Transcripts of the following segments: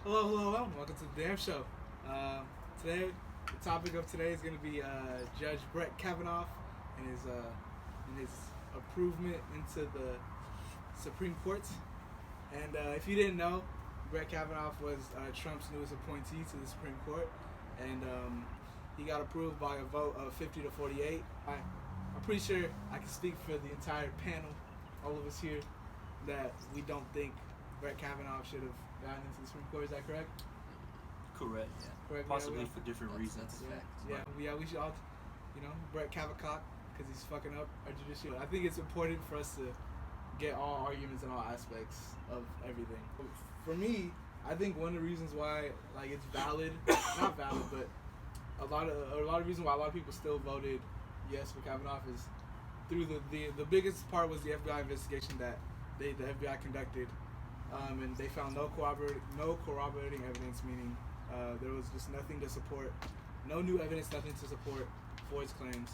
Hello. Welcome to the DAMM show. Today, the topic of today is going to be Judge Brett Kavanaugh and his improvement into the Supreme Court. And if you didn't know, Brett Kavanaugh was Trump's newest appointee to the Supreme Court, and he got approved by a vote of 50 to 48. I'm pretty sure I can speak for the entire panel, all of us here, that we don't think Brett Kavanaugh should have gotten into the Supreme Court. Is that correct? Correct. Yeah. Correct. Possibly for different reasons. That's a fact. Yeah. We should all, Brett Kavanaugh, because he's fucking up our judiciary. I think it's important for us to get all arguments and all aspects of everything. For me, I think one of the reasons why it's valid, not valid, but a lot of reasons why a lot of people still voted yes for Kavanaugh is through the biggest part was the FBI investigation that the FBI conducted, and they found no corroborating evidence, meaning there was just nothing to support, no new evidence, nothing to support Ford's claims.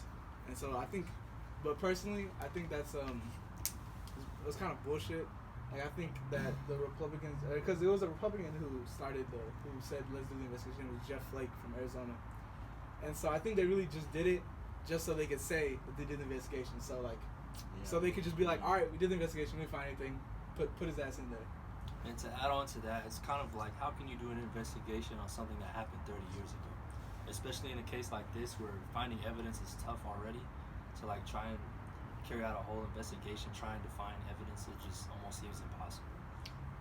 And so but personally, I think that's it was kind of bullshit. I think that the Republicans, because it was a Republican who said let's do the investigation. It was Jeff Flake from Arizona, and so I think they really just did it just so they could say that they did the investigation. So so they could just be like, all right, we did the investigation, we didn't find anything, put his ass in there. And to add on to that, it's kind of like, how can you do an investigation on something that happened 30 years ago? Especially in a case like this where finding evidence is tough already. To try and carry out a whole investigation trying to find evidence, it just almost seems impossible.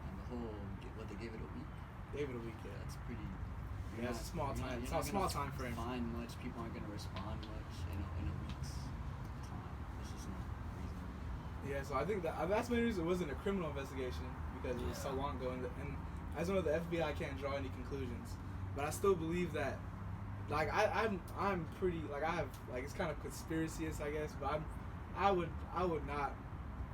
And the whole, they gave it a week? Gave it a week, yeah. That's pretty... Yeah, it's a small time. It's a small time frame. Find much. People aren't going to respond much in a week's time. It's just not reasonable. Yeah, so I think that's the main reason it wasn't a criminal investigation, because it was so long ago. And as one of the FBI can't draw any conclusions. But I still believe that, I'm pretty, I have, it's kind of conspiracious, I guess, but I would not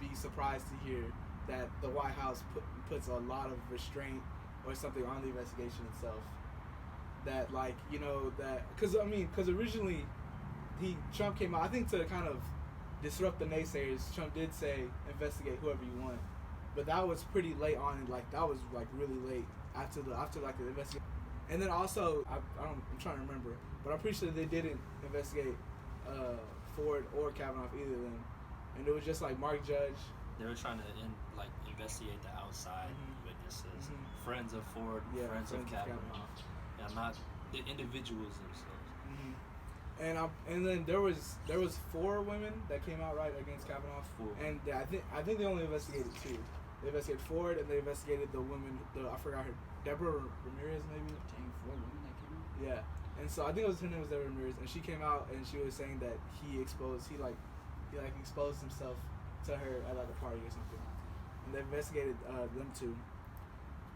be surprised to hear that the White House puts a lot of restraint or something on the investigation itself. That because originally Trump came out, I think, to kind of disrupt the naysayers. Trump did say investigate whoever you want, but that was pretty late on, and that was really late after the investigation. And then also I'm trying to remember, but I'm pretty sure they didn't investigate Ford or Kavanaugh, either of them, and it was just Mark Judge. They were trying to investigate the outside witnesses, friends of Ford, friends of Kavanaugh. Yeah, not the individuals themselves. And then there was 4 women that came out right against Kavanaugh, and I think they only investigated 2. They investigated Ford, and they investigated the woman. I forgot her, Deborah Ramirez, maybe. Dang, 4 women that came out. Yeah, and so I think her name was Deborah Ramirez, and she came out and she was saying that he exposed himself to her at a party or something, and they investigated them too.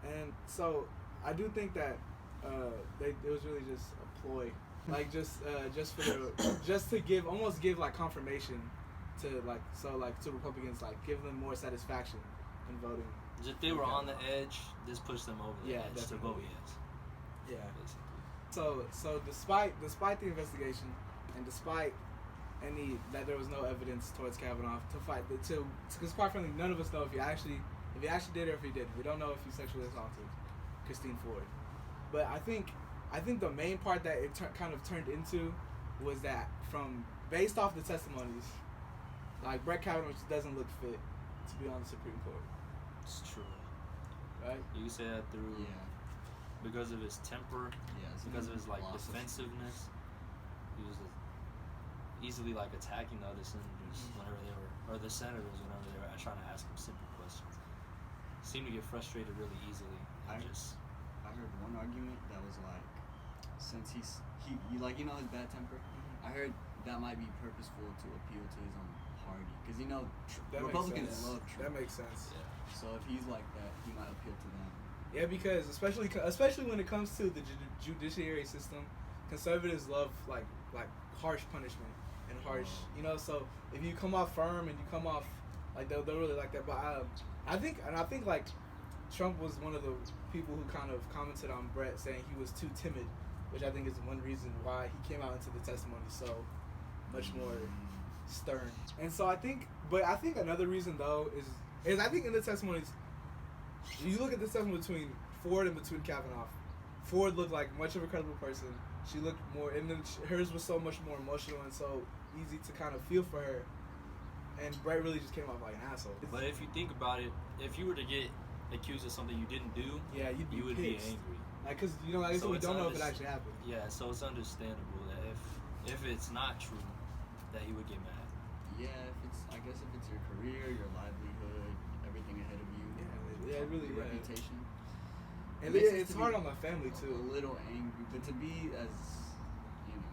And so I do think that. It was really just a ploy, just to give confirmation to to Republicans, give them more satisfaction in voting. If they were on the edge, this pushed them over the edge to vote yes. Yeah, basically. So despite the investigation, and despite that there was no evidence towards Kavanaugh because quite frankly none of us know if he actually did or if he didn't. We don't know if he sexually assaulted Christine Ford. But I think the main part that it kind of turned into was that based off the testimonies, Brett Kavanaugh just doesn't look fit to be on the Supreme Court. It's true. Right? You say that through because of his temper, because of his defensiveness. He was easily attacking the other senators whenever they were, or the senators whenever they were trying to ask him simple questions. Seemed to get frustrated really easily. I heard one argument that was since his bad temper. I heard that might be purposeful to appeal to his own party, because Republicans love Trump. That makes sense. Yeah. So if he's like that, he might appeal to them. Yeah, because especially when it comes to the judiciary system, conservatives love harsh punishment and harsh. So if you come off firm and you come off they'll really like that. But I think Trump was one of the people who kind of commented on Brett, saying he was too timid, which I think is one reason why he came out into the testimony so much more stern. And so I think another reason though is I think in the testimonies you look at the stuff between Ford and between Kavanaugh. Ford looked like much of a credible person. She looked more, and then hers was so much more emotional and so easy to kind of feel for her. And Brett really just came off like an asshole. But if you think about it, if you were to get accused of something you didn't do, yeah, you would pissed. be angry. Like, cause you know, like So we it's don't know if it actually happened. Yeah, so it's understandable that if it's not true, that he would get mad. Yeah, I guess if it's your career, your livelihood, everything ahead of you. Yeah, really. Your reputation. And it's hard on my family too. A little angry, but to be as, you know,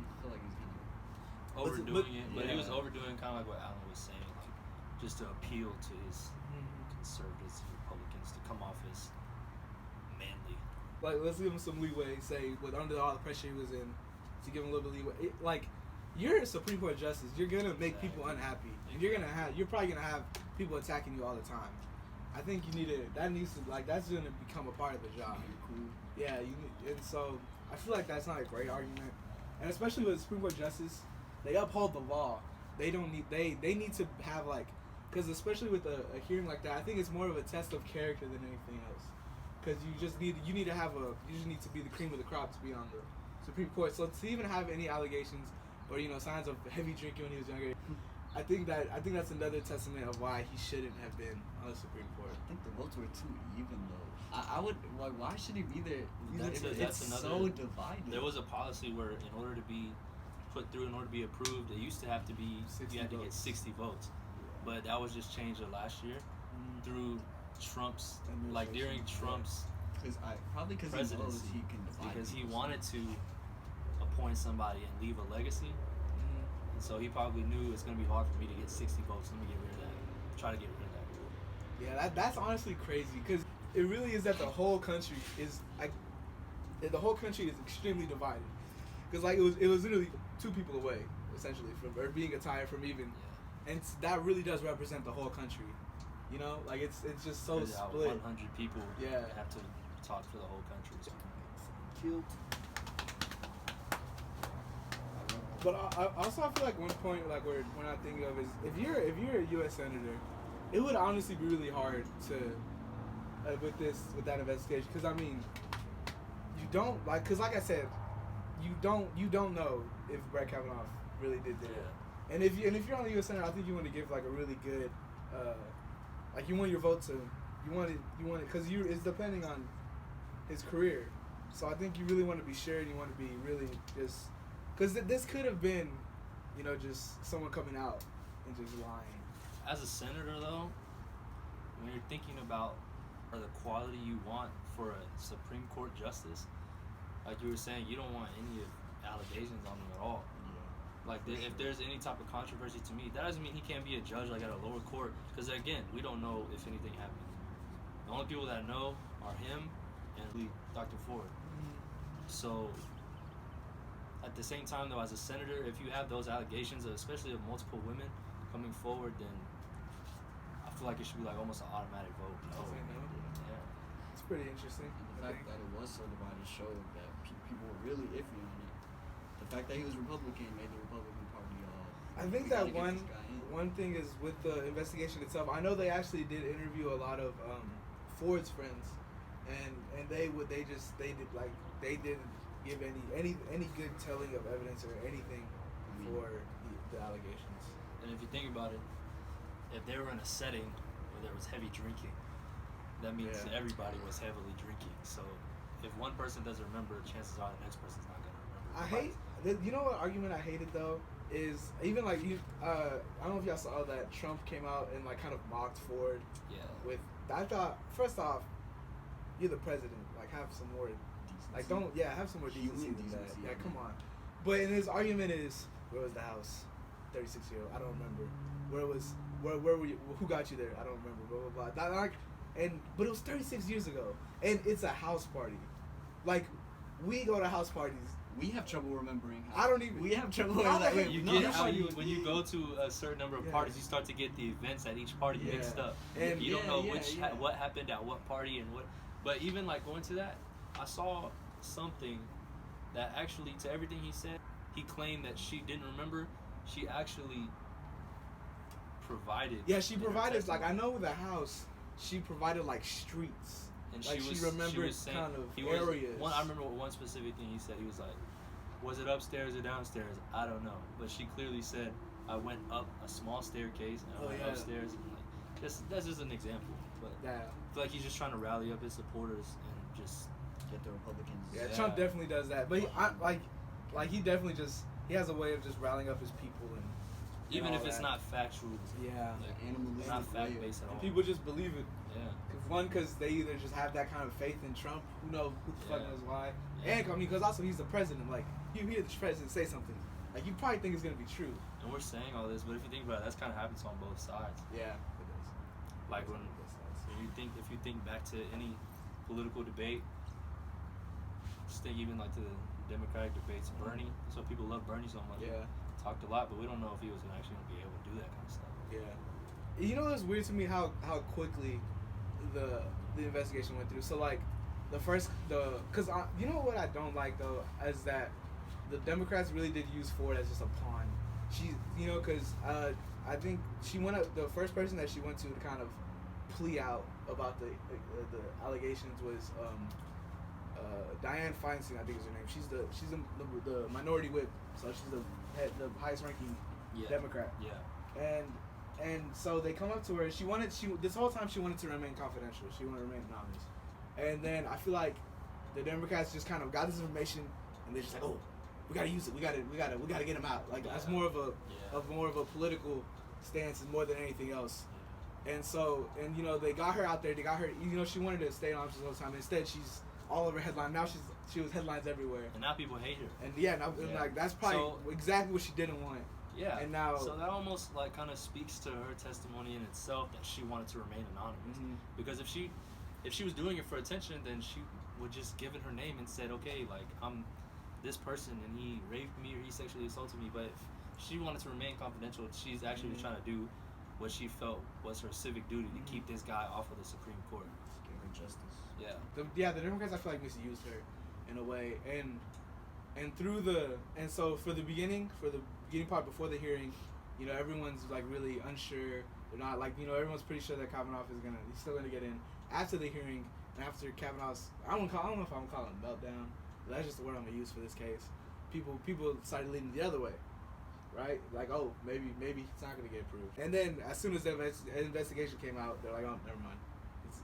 you feel like he's kind of overdoing it, but he was overdoing kind of like what Alan was saying, like just to appeal to his conservatives, Republicans, to come off as manly. Like, let's give him some leeway. Say, with under all the pressure he was in, to give him a little bit of leeway. Like, you're a Supreme Court justice. You're gonna make people unhappy, and you're probably gonna have people attacking you all the time. I think that's gonna become a part of the job. cool. Yeah, and so I feel like that's not a great argument, and especially with Supreme Court justice, they uphold the law. They don't need they need to have like, because especially with a hearing like that, I think it's more of a test of character than anything else. Because you just need to be the cream of the crop to be on the Supreme Court. So to even have any allegations or signs of heavy drinking when he was younger, I think that's another testament of why he shouldn't have been on the Supreme Court. I think the votes were too even though. I would like, why should he be there? That's another, so divided. There was a policy where in order to be put through, in order to be approved, it used to have to be you had to get 60 votes, but that was just changed last year through Trump's during Trump's presidency, he can divide because he wanted to appoint somebody and leave a legacy. And so he probably knew it's going to be hard for me to get 60 votes. Let me get rid of that. Try to get rid of that. Yeah, that's honestly crazy because it really is that the whole country is extremely divided. Because it was literally two people away essentially from being a tie from even, and that really does represent the whole country. It's just so split. 100 people have to talk for the whole country. Cute. But I also feel like one point we're not thinking of is if you're a U.S. senator, it would honestly be really hard to with that investigation, because I mean you don't because like I said, you don't know if Brett Kavanaugh really did it. And if you're on the U.S. Senate, I think you want to give a really good you want your vote to you want it because it's depending on his career. So I think you really want to be sure, and you want to be really just. Because this could have been, just someone coming out and just lying. As a senator, though, when you're thinking about the quality you want for a Supreme Court justice, like you were saying, you don't want any allegations on them at all. If there's any type of controversy, to me, that doesn't mean he can't be a judge at a lower court. Because again, we don't know if anything happened. The only people that know are him and Dr. Ford. So. At the same time, though, as a senator, if you have those allegations, especially of multiple women coming forward, then I feel like it should be almost an automatic vote. No. Yeah. It's pretty interesting. The fact that it was so divided showed that people were really iffy on it. The fact that he was Republican made the Republican Party I think that one thing is with the investigation itself. I know they actually did interview a lot of Ford's friends, and they didn't give any good telling of evidence or anything for the allegations. And if you think about it, if they were in a setting where there was heavy drinking, that means everybody was heavily drinking. So if one person doesn't remember, chances are the next person's not going to remember. You know what argument I hated though is even I don't know if y'all saw that Trump came out and kind of mocked Ford. Yeah. I thought, first off, you're the president. Have some more. Have some more decency than that. Yeah, come on. But his argument is, where was the house? 36-year-old. I don't remember. Where were you? Who got you there? I don't remember. Blah blah blah. But it was 36 years ago, and it's a house party. We go to house parties. We have trouble remembering. We have trouble remembering. When you go to a certain number of parties, you start to get the events at each party mixed up. And you don't know what happened at what party and what. But even going to that, I saw something that actually, to everything he said, he claimed that she didn't remember. She actually provided. Yeah, she provided. I know the house. she provided like streets. And like she remembered was saying, kind of areas. I remember one specific thing he said. He was like, "Was it upstairs or downstairs? I don't know." But she clearly said, "I went up a small staircase and I went upstairs." And like, that's just an example. But I feel like he's just trying to rally up his supporters and just get the Republicans. Yeah, Trump definitely does that. But he definitely just he has a way of just rallying up his people and even if it's not factual. Yeah. Like animalistic. Not fact based at all. And people just believe it. Yeah. Because they either just have that kind of faith in Trump. Who knows? Who the fuck knows why? Yeah. And I mean, because also he's the president. Like you hear the president say something, like you probably think it's gonna be true. And we're saying all this, but if you think about it, that's kind of happens on both sides. Yeah, it does. Like if you think back to any political debate, just think even like to the Democratic debates, Bernie. So people love Bernie so much. Yeah. Talked a lot, but we don't know if he was actually gonna be able to do that kind of stuff. Yeah. You know what's weird to me how quickly the investigation went through. So like because you know what I don't like though is that the Democrats really did use Ford as just a pawn. She because I think she went up, the first person that she went to kind of plea out about the allegations was Dianne Feinstein, I think is her name. She's the minority whip, so she's the highest ranking Democrat. Yeah. And so they come up to her and this whole time she wanted to remain confidential. She wanted to remain anonymous. And then I feel like the Democrats just kind of got this information and they're just like, oh, we gotta use it. We gotta get him out. Like that's more of a political stance more than anything else. And so they got her out there. They got her. She wanted to stay anonymous all the time. Instead, she's all over headline. Now she was headlines everywhere. And now people hate her. And like that's probably exactly what she didn't want. Yeah. And now, so that almost like kind of speaks to her testimony in itself that she wanted to remain anonymous. Mm-hmm. Because if she was doing it for attention, then she would just give it her name and said, okay, like I'm this person and he raped me or he sexually assaulted me. But if she wanted to remain confidential, she's actually trying to do what she felt was her civic duty to keep this guy off of the Supreme Court. Give her justice. Yeah. The Democrats I feel like misused her in a way, and so for the beginning part before the hearing, everyone's like really unsure. They're not like everyone's pretty sure that Kavanaugh he's still gonna get in. After the hearing and after Kavanaugh's, I don't know if I'm calling it a meltdown, but that's just the word I'm gonna use for this case. People started leaning the other way, right? Like, oh, maybe it's not gonna get approved. And then as soon as the investigation came out, they're like, oh, never mind.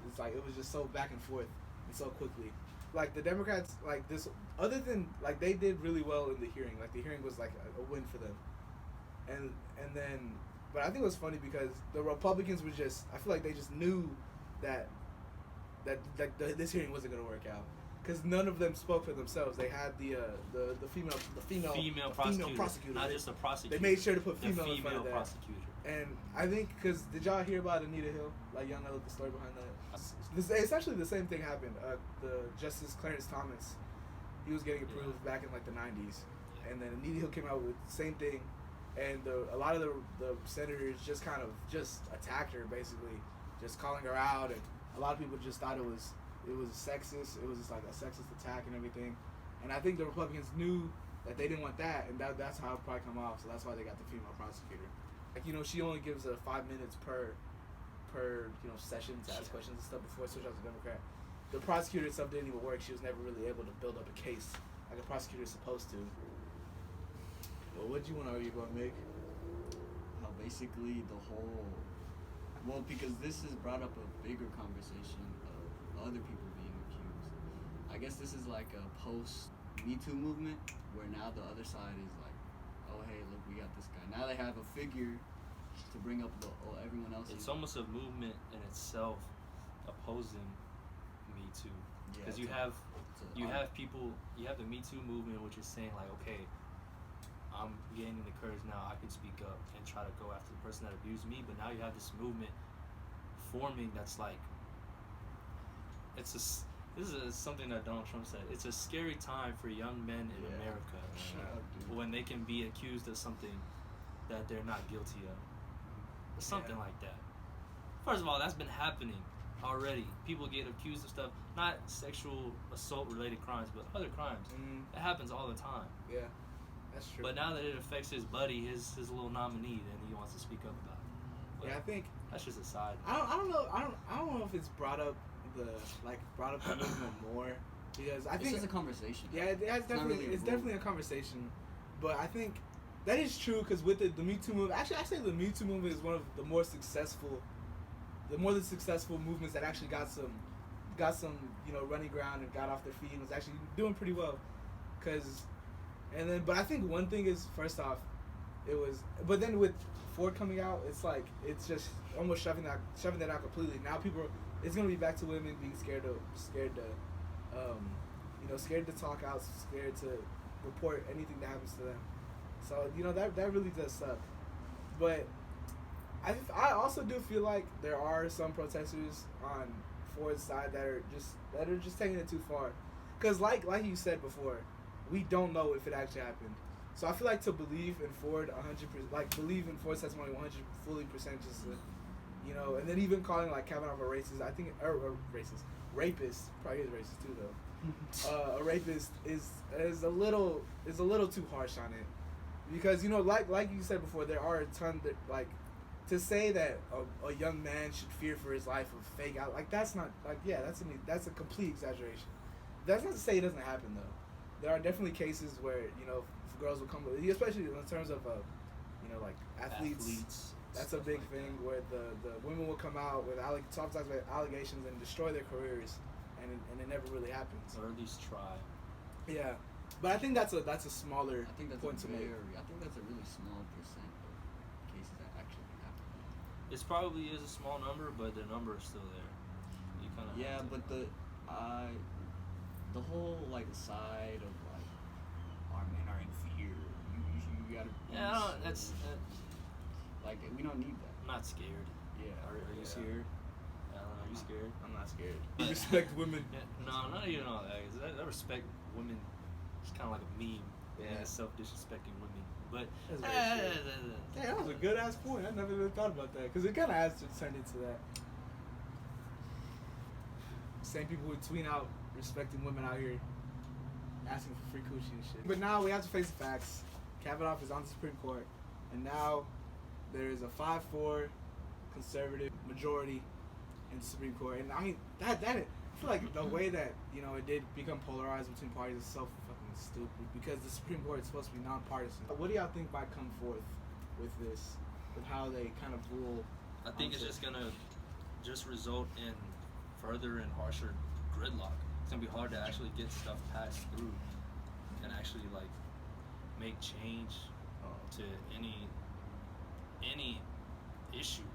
It's like it was just so back and forth and so quickly. Like the Democrats, like this, other than like they did really well in the hearing. Like the hearing was like a win for them. And then, but I think it was funny because the Republicans were I feel like they just knew that this hearing wasn't gonna work out because none of them spoke for themselves. They had the female prosecutor, not just a prosecutor. They made sure to put female in front of that. Prosecutor. And I think because did y'all hear about Anita Hill? Like y'all know the story behind that. It's actually the same thing happened. The Justice Clarence Thomas, he was getting approved back in like the 90s, and then Anita Hill came out with the same thing, and a lot of the senators just kind of attacked her basically, just calling her out, and a lot of people just thought it was sexist. It was just like a sexist attack and everything, and I think the Republicans knew that they didn't want that, and that's how it probably come off. So that's why they got the female prosecutor. Like she only gives 5 minutes per session to ask questions and stuff before it switched out to Democrat. The prosecutor itself didn't even work. She was never really able to build up a case like a prosecutor is supposed to. Well, what do you want to argue about, Mick? How basically because this has brought up a bigger conversation of other people being accused. I guess this is like a post-Me Too movement where now the other side is like, oh hey, look, we got this guy. Now they have a figure to bring up everyone else. It's almost a movement in itself opposing Me Too, because you have people, you have the Me Too movement, which is saying like, okay, I'm gaining the courage now, I can speak up and try to go after the person that abused me. But now you have this movement forming that's like, this is something that Donald Trump said. It's a scary time for young men in America when they can be accused of something that they're not guilty of. Something like that. First of all, that's been happening already. People get accused of stuff, not sexual assault related crimes, but other crimes. That happens all the time. Yeah, that's true. But now that it affects his buddy, his little nominee, then he wants to speak up about it. But yeah, I think that's just a side. I don't know if it's brought up the movement more because I think it's just a conversation. Yeah, it's definitely a conversation, but I think that is true because with the Me Too movement, actually, I say the Me Too movement is one of the more successful movements that actually got some running ground and got off their feet and was actually doing pretty well, but I think one thing is first off, but then with Ford coming out, it's just almost shoving that out completely. Now it's gonna be back to women being scared to talk out, scared to report anything that happens to them. So that really does suck. But I also do feel like there are some protesters on Ford's side that are just taking it too far, because like you said before, we don't know if it actually happened. So I feel like to believe in Ford 100%, believe in Ford's testimony 100% just to, and then even calling Kavanaugh a racist, I think rapist, probably is racist too though. A rapist is a little too harsh on it, because like you said before, there are a ton that to say that a young man should fear for his life of fake out, that's not that's a complete exaggeration. That's not to say it doesn't happen though. There are definitely cases where girls will come, especially in terms of athletes. That's a big thing where the women will come out with talk about allegations and destroy their careers, and it never really happens. Or at least try. Yeah, but I think that's a smaller point to make. I think that's a really small percent of cases that actually happen. It probably is a small number, but the number is still there. You kind of but the whole side of our men are in fear. You gotta. Yeah, that's. We don't need that. I'm not scared. Yeah. Are you scared? Alan, are you scared? I'm not scared. You respect women. Yeah, no, not even all that. I respect women. It's kind of like a meme. Yeah. Self-disrespecting women. But that was a good ass point. I never really thought about that, because it kind of has to turn into that. Same people who tweet out respecting women out here asking for free coochie and shit. But now we have to face the facts. Kavanaugh is on the Supreme Court, and now there is a 5-4 conservative majority in the Supreme Court. And I mean I feel like the way that it did become polarized between parties is so fucking stupid, because the Supreme Court is supposed to be nonpartisan. What do y'all think might come forth with this, with how they kind of rule? I think it's just gonna result in further and harsher gridlock. It's gonna be hard to actually get stuff passed through and actually make change to any issue,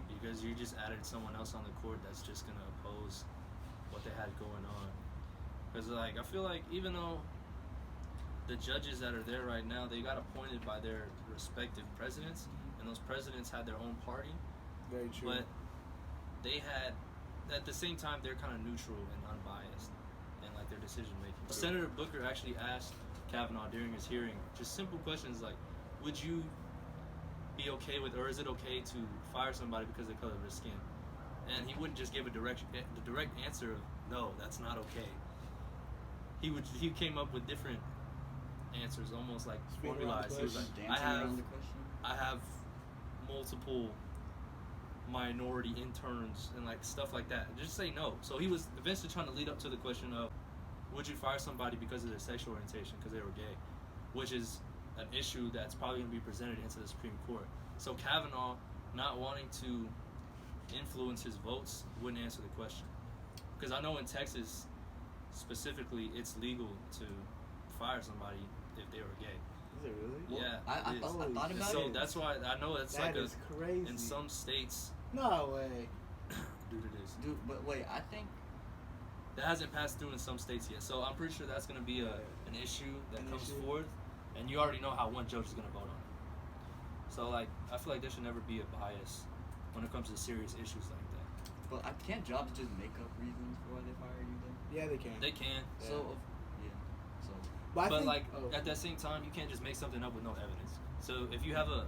because you just added someone else on the court that's just gonna oppose what they had going on. Because I feel like even though the judges that are there right now, they got appointed by their respective presidents, and those presidents had their own party. Very true. But they had, at the same time, they're kind of neutral and unbiased in their decision making. Senator Booker actually asked Kavanaugh during his hearing just simple questions like, would you be okay with, or is it okay to fire somebody because of the color of their skin? And he wouldn't just give the direct answer of no, that's not okay. He came up with different answers, almost formalized. He was like, I have multiple minority interns and stuff like that. Just say no. So he was eventually trying to lead up to the question of, would you fire somebody because of their sexual orientation, because they were gay, which is an issue that's probably going to be presented into the Supreme Court. So Kavanaugh, not wanting to influence his votes, wouldn't answer the question. Because I know in Texas, specifically, it's legal to fire somebody if they were gay. Is it really? Yeah. I thought about it. So that's why I know it's that is crazy. In some states. No way. Dude, it is. Dude, but wait, I think that hasn't passed through in some states yet. So I'm pretty sure that's going to be an issue that comes forth. And you already know how one judge is going to vote on it. So, I feel like there should never be a bias when it comes to serious issues like that. But can't jobs just make up reasons for why they fire you then? Yeah, they can. They can. Yeah. So, but at that same time, you can't just make something up with no evidence. So, if you have an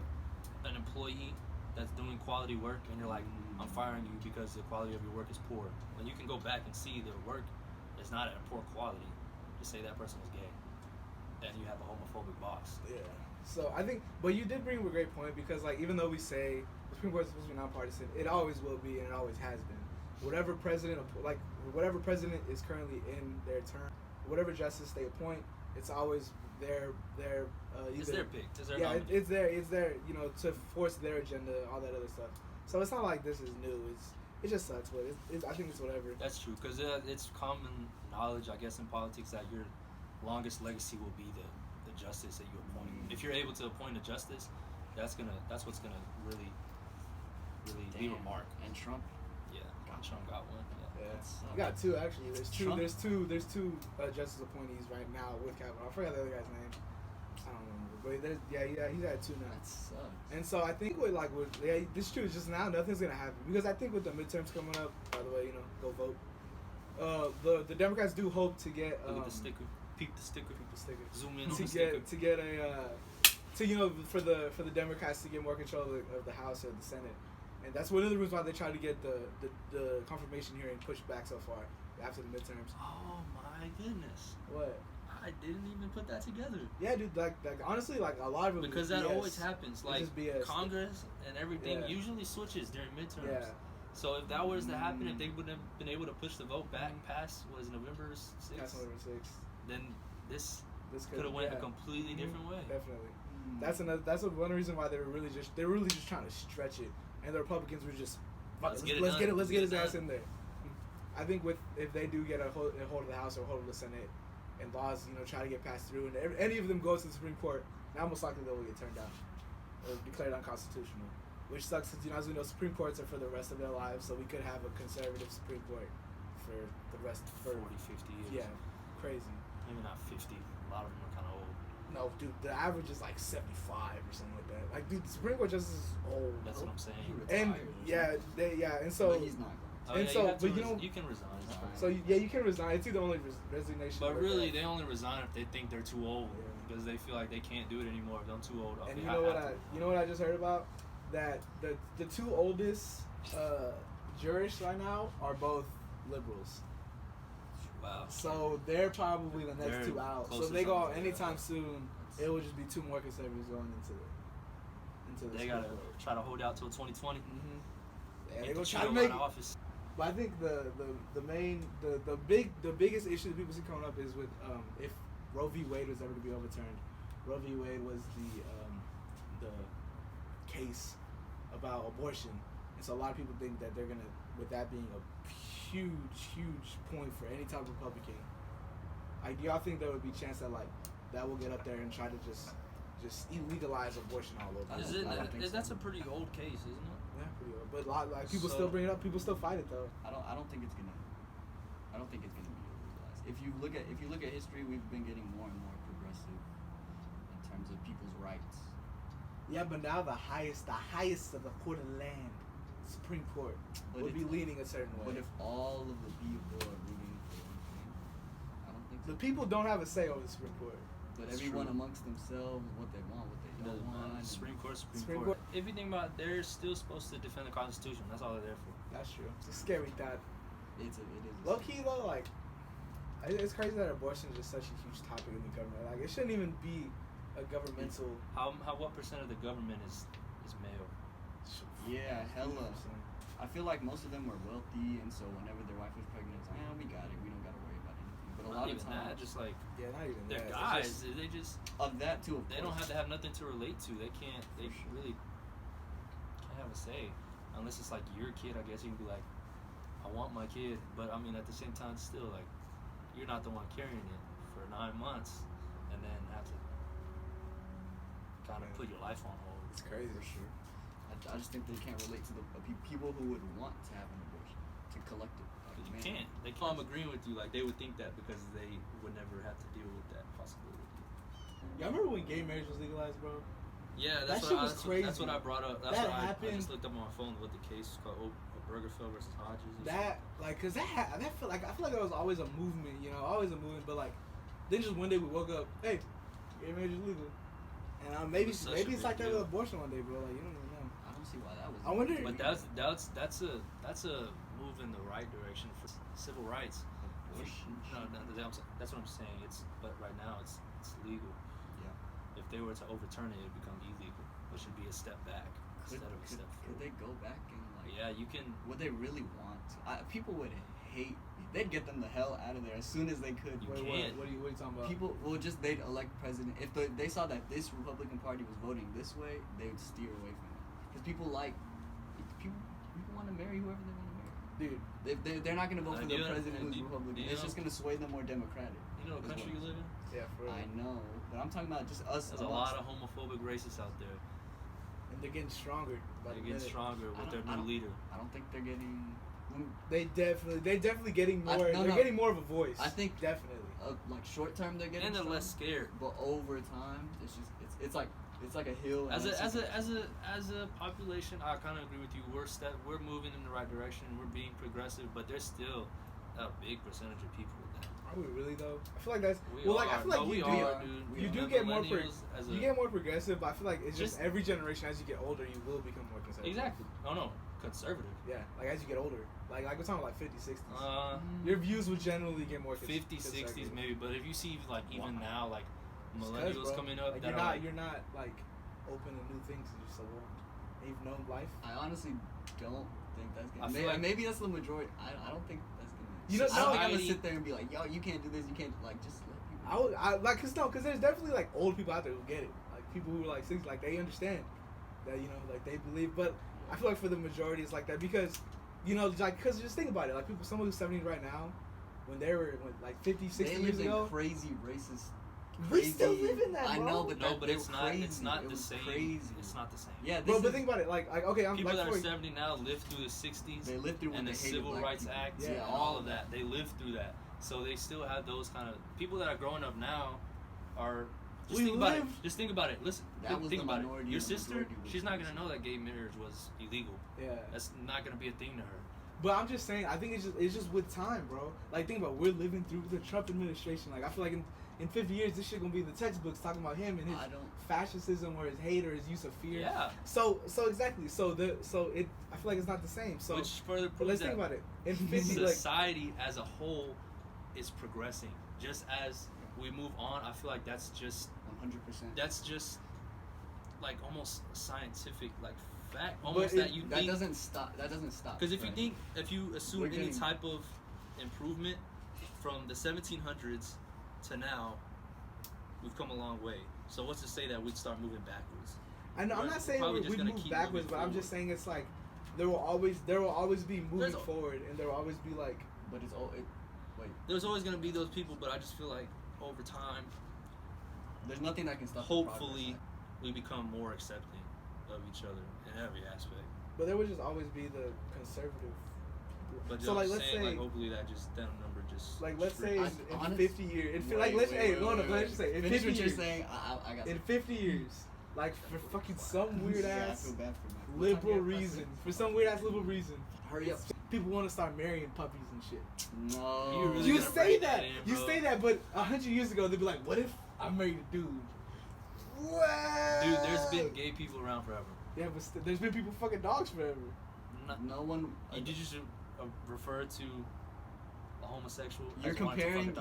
employee that's doing quality work and you're like, I'm firing you because the quality of your work is poor, then you can go back and see their work is not at a poor quality. Just say that person is gay. And you have a homophobic boss. Yeah. So I think, but you did bring up a great point, because even though we say The Supreme Court is supposed to be nonpartisan. It always will be, and it always has been. Whatever president is currently in their term, whatever justice they appoint, it's always it's their pick. It's their nominee. It's their to force their agenda, all that other stuff. So it's not like this is new. It just sucks, but I think it's whatever. That's true, because it's common knowledge, I guess, in politics that your longest legacy will be the justice that you appoint. If you're able to appoint a justice, that's what's gonna really leave a mark. And Trump. Yeah, Trump got one. Yeah, he got two actually. There's two justice appointees right now with Kavanaugh. I forgot the other guy's name. I don't remember, but he's had two now. That sucks. And so I think this is true. It's just now nothing's gonna happen because I think with the midterms coming up, by the way, go vote. The Democrats do hope to get look at the sticker. Peep the sticker. Zoom in on the sticker. sticker. To get for the Democrats to get more control of the House or the Senate. And that's one of the reasons why they tried to get the confirmation hearing pushed back so far after the midterms. Oh my goodness! What? I didn't even put that together. Yeah, dude. Like honestly, like a lot of it because that BS. always happens. Like Congress and everything usually switches during midterms. Yeah. So if that was to happen, if they wouldn't have been able to push the vote back past November 6th, past November 6th, then this could have went a completely different way. Definitely. That's one reason why they were really just trying to stretch it. And the Republicans were just, let's get his ass in there. I think if they do get a hold of the House or a hold of the Senate, and laws try to get passed through, and any of them goes to the Supreme Court, now most likely they will get turned down or declared unconstitutional. Which sucks because as we know, Supreme Courts are for the rest of their lives, so we could have a conservative Supreme Court for the rest 40, 50 years. Yeah, crazy. Maybe not 50. A lot of them are kind of old. No, dude, the average is like 75 or something like that. Like, dude, the Supreme Court justice is old. That's what I'm saying. And and so. But he's not. You can resign. So you can resign. It's the only resignation. But really, they only resign if they think they're too old because they feel like they can't do it anymore. If they're too old. Okay, and you know what I just heard about? That the two oldest jurists right now are both liberals. Wow. So they're probably the next two out. So if they go anytime soon, it will just be two more conservatives going into the. They gotta try to hold out till 2020. Yeah, they're gonna try to make office. But I think the biggest issue that people see coming up is with if Roe v. Wade was ever to be overturned. Roe v. Wade was the case about abortion, and so a lot of people think that they're gonna, with that being a huge point for any type of Republican. Like, do y'all think there would be a chance that that will get up there and try to just legalize abortion all over? That's a pretty old case, isn't it? Yeah, pretty old. But people still bring it up. People still fight it though. I don't think it's gonna be legalized. If you look at history, we've been getting more and more progressive in terms of people's rights. Yeah, but now the highest of the court of land, Supreme Court, would be leaning a certain way. But if all of the people are leaning for one thing, I don't think so. The people don't have a say over the Supreme Court. But everyone amongst themselves, what they want, what they don't want. Supreme Court. If you think about it, they're still supposed to defend the Constitution. That's all they're there for. That's true. It's a scary thought. It is. Low key though, it's crazy that abortion is just such a huge topic in the government. Like, it shouldn't even be a governmental. What percent of the government is male? Yeah, hella. I feel like most of them were wealthy, and so whenever their wife was pregnant, it's like, we got it. We don't got to worry about anything. But a lot of times, just like not even they're that. guys. They just of that too. They don't have to have nothing to relate to. They can't. They really can't have a say unless it's like your kid. I guess you can be like, I want my kid, but I mean at the same time, still like you're not the one carrying it for 9 months, and then have to kind of put your life on hold. It's crazy. For sure. I just think they can't relate to the people who would want to have an abortion, to collect it. You can't. They can't. I'm agreeing with you. Like, they would think that because they would never have to deal with that possibility. Y'all remember when gay marriage was legalized, bro? Yeah, that shit was crazy. That's what I brought up. That's that what happened. I just looked up on my phone what the case was called, Obergefell versus Hodges. Cause I feel like it was always a movement, but like, then just one day we woke up, hey, gay marriage is legal, and maybe it's like that with abortion one day, bro. Like, you don't even know. I don't see why that was. I wonder. But that's a move in the right direction for civil rights. No, that's what I'm saying. But right now it's legal. Yeah. If they were to overturn it, it would become illegal, which would be a step back. instead of a step Could forward. they go back and Yeah, you can. Would they really want to? People would hate. They'd get them the hell out of there as soon as they could. You Wait, can't. what are you talking about? People they'd elect president if they saw that this Republican Party was voting this way, they would steer away from it because people want to marry whoever they want to marry. Dude, They're not gonna vote for the president who's do Republican. It's just gonna sway them more Democratic. You know what country you live in? yeah, for real. I know, but I'm talking about just us. There's a lot of homophobic racists out there. And they're getting stronger. They're getting stronger with their new leader. I don't think they're getting. They definitely getting more. They're getting more of a voice. I think definitely. Like short term, they're getting. And they're strong, less scared. But over time, it's like a hill. As a population, I kind of agree with you. We're moving in the right direction. We're being progressive, but there's still a big percentage of people that. Are we really though? I feel like that's. I feel like you do get more. You get more progressive, but I feel like it's just every generation as you get older, you will become more conservative. Exactly. No, conservative. Yeah, like as you get older, like we're talking like 50s, 60s. Your views will generally get more 50s, 60s maybe, but if you see like even now like millennials coming up, like that you're not like open to new things because you're so old. And you've known life. I honestly don't think that's gonna. I feel like maybe that's the majority. I don't think that's gonna. You know, I don't think I'm gonna sit there and be like, yo, you can't do this, you can't just let people. Cause there's definitely like old people out there who get it, like people who are like 60, like they understand that like they believe, but I feel like for the majority it's like that because because just think about it, like someone who's 70 right now, when they were like 50, 60 years ago, crazy racist. We still live in that, bro. I know, but it's not. It's not the same. Crazy. It's not the same. Yeah, bro. But think about it. Like okay, I'm people like that are 70 now lived through the 60s. They lived through and the Civil Rights Act. Yeah, all of that. They lived through that. So they still have those kind of people that are growing up now. Are think about it. Just think about it. Listen, think about it. Your sister, she's not gonna know that gay marriage was illegal. Yeah, that's not gonna be a thing to her. But I'm just saying, I think it's just with time, bro. Like think about it, we're living through the Trump administration. Like I feel like in 50 years, this shit gonna be the textbooks talking about him and his fascism or his hate or his use of fear. Yeah. So exactly. So I feel like it's not the same. So which further proves let's think about it. In 50, society as a whole is progressing. Just as we move on, I feel like that's just 100%. That's just like almost scientific fact. Almost that doesn't stop. That doesn't stop. Because if you assume any type of improvement from the 1700s to now, we've come a long way. So what's to say that we'd start moving backwards? I know. I'm not saying we move backwards, but I'm just saying it's like there will always be moving forward, and there will always be like. But it's all. Wait. There's always gonna be those people, but I just feel like over time, there's nothing that can stop. Hopefully, we become more accepting of each other in every aspect. But there would just always be the conservative. But so let's say hopefully that number just let's say in 50 years, let's say in 50 years, in 50 years, like for fucking some weird ass liberal reason, hurry up. People want to start marrying puppies and shit. No, you say that, but 100 years ago they'd be like, what if I married a dude? What? Dude, there's been gay people around forever. Yeah, but there's been people fucking dogs forever. No one. Did you just refer to a homosexual? You're comparing.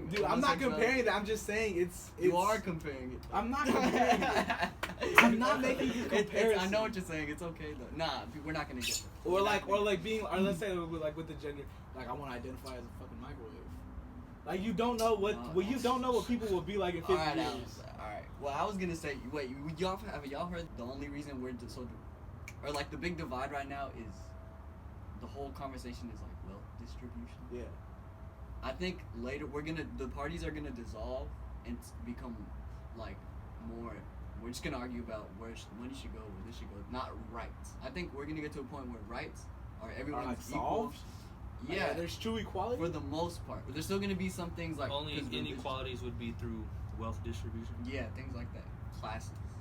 Dude, I'm not comparing that. I'm just saying it's. You are comparing it. I'm not comparing it. I'm not making a comparison. I know what you're saying. It's okay though. Nah, we're not gonna get there. Or let's say with the gender, like I want to identify as a fucking microwave. Like you don't know what people will be like in 50 years. Alright. Well, I was gonna say, wait, have y'all heard the only reason we're or like the big divide right now is the whole conversation is like wealth distribution. Yeah. I think later the parties are gonna dissolve and become like more. We're just gonna argue about where money should go, where this should go, not rights. I think we're gonna get to a point where rights are everyone's equal. Yeah, there's true equality for the most part. But there's still gonna be some things like only inequalities would be through wealth distribution. Yeah, things like that. Classes.